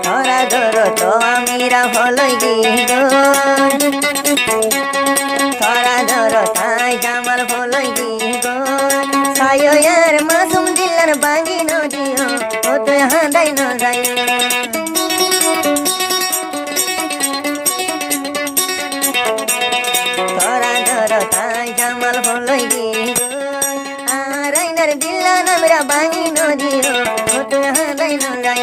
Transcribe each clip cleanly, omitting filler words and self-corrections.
ধরা ধরো তো আমিরা হলই গিগন ধরা ধরো তাই জামাল হলই গিগন সায়য়ার মাসুম দিলার বাঙ্গি নদিও ও তো হাঁদাই ন যাই ধরা ধরো তাই জামাল হলই গিগন আর আইনার দিল্লা নামরা বাঙ্গি নদিও ও তো হাঁদাই ন যাই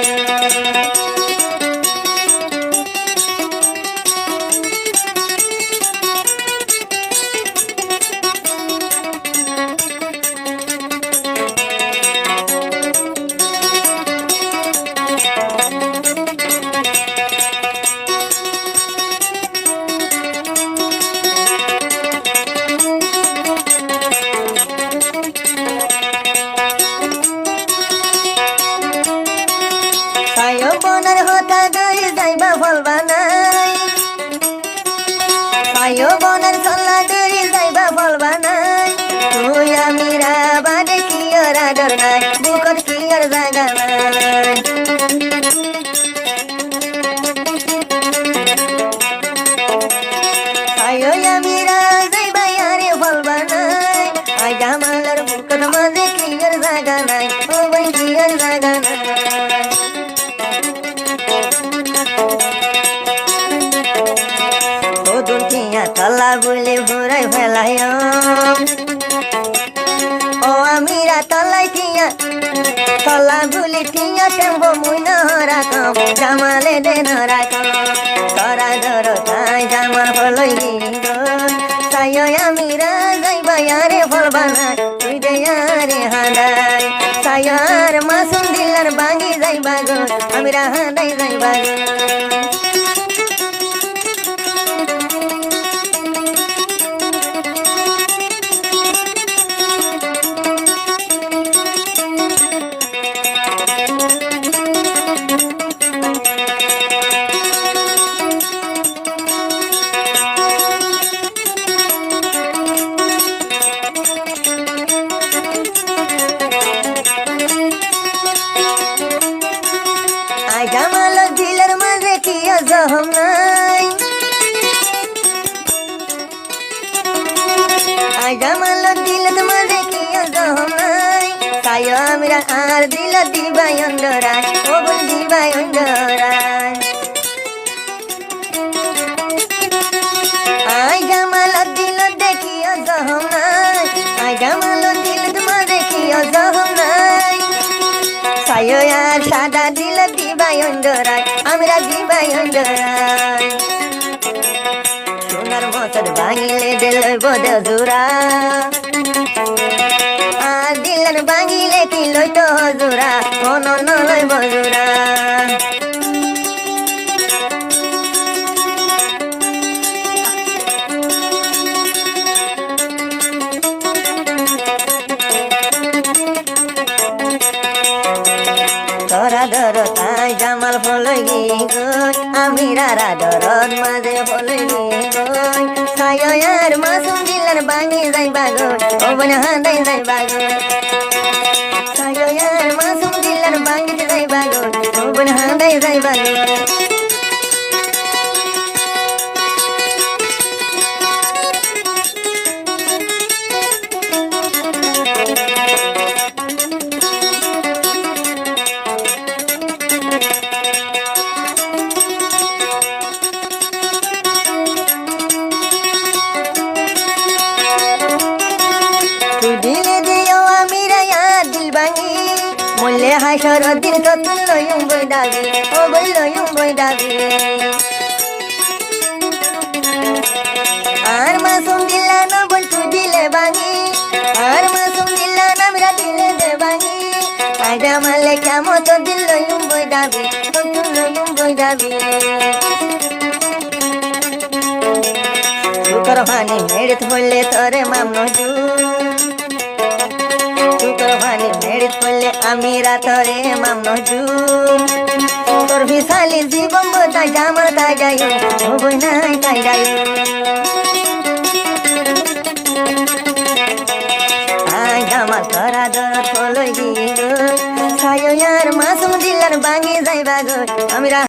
বনের হতা গই যাইবা ফলবা নাই আয়ো বনের চলা গই যাইবা ফলবা নাই তুই আমিরা বাদে কি আর আদর নাই বুকর কি আর জায়গা নাই আয়ো আমিরা যাইবা আরে ফলবা নাই আই জামালার বুকর মাঝে কি আর জায়গা নাই ও বই কি আর জায়গা নাই তলা বলে ভরাই ফেলাই ও আমিরা তলাই থিয়া তলা বলে থিয়া টেম্ব মুই নহরা কম জামালে দে নরা কম ধরা ধরো তাই জামাল হলই গিগন তাই আমিরা যাইবা আরে ফলবা নাই তুই দে আরে হাঁদাই তাই আর মাসুম দিলার বাঙ্গি যাইবা গো আমিরা হাঁদাই যাইবা গো জামাল দিলের মাঝে কি জহম নাই জামাল দিলের মাঝে কি জহম নাই তাই আমরা আর দিল দিবাই অন্ধরায় ও বল দিবাই অন্ধরায় জামাল দিল দেখি জহম নাই জামাল দিলের মাঝে কি জহম নাই আর সাদা দিল দিবাই অন্ধরায় আমরা দিবাই অন্ধরায় সোনার মতন ভাঙিলে দিল বদ জোড়া আর দিলেন ভাঙিলে কি লইতো হজুরা কোন নলই বজুরা ধরা ধরো তাই জামাল হলই গিগন আমিরা রাধরন মাঝে হলই গিগন সায়য়ার মাসুম দিলার বাঙ্গি যাইবা গো ও বন হাঁদাই যাইবা গো সায়য়ার মাসুম দিলার বাঙ্গি যাইবা গো ও বন হাঁদাই যাইবা গো মূল্যে হাসর দিন তো তুই লয়ুম বই দাবি ও বই লয়ুম বই দাবি আর মাসুম দিল্লা না বল তুই দিলে বাঙি আর মাসুম দিল্লা নামরা দিলে দে বাঙি জামালে কেমন তো দিল লয়ুম বই দাবি তো তুই লয়ুম বই দাবি শুকর ভানি মেড়িত বললে তোরে মামনো জু ভানি মেড়িত পড়লে আমিরা তরে মামনো জু তোর বিশালি জীবন তাই জামাল তাই যাই বই নাই তাই যাই জামাল ধরা দরদ হলো গিয়ে গো সায়য়ার মাসুম দিলার ভাঙি যাইবা গো আমরা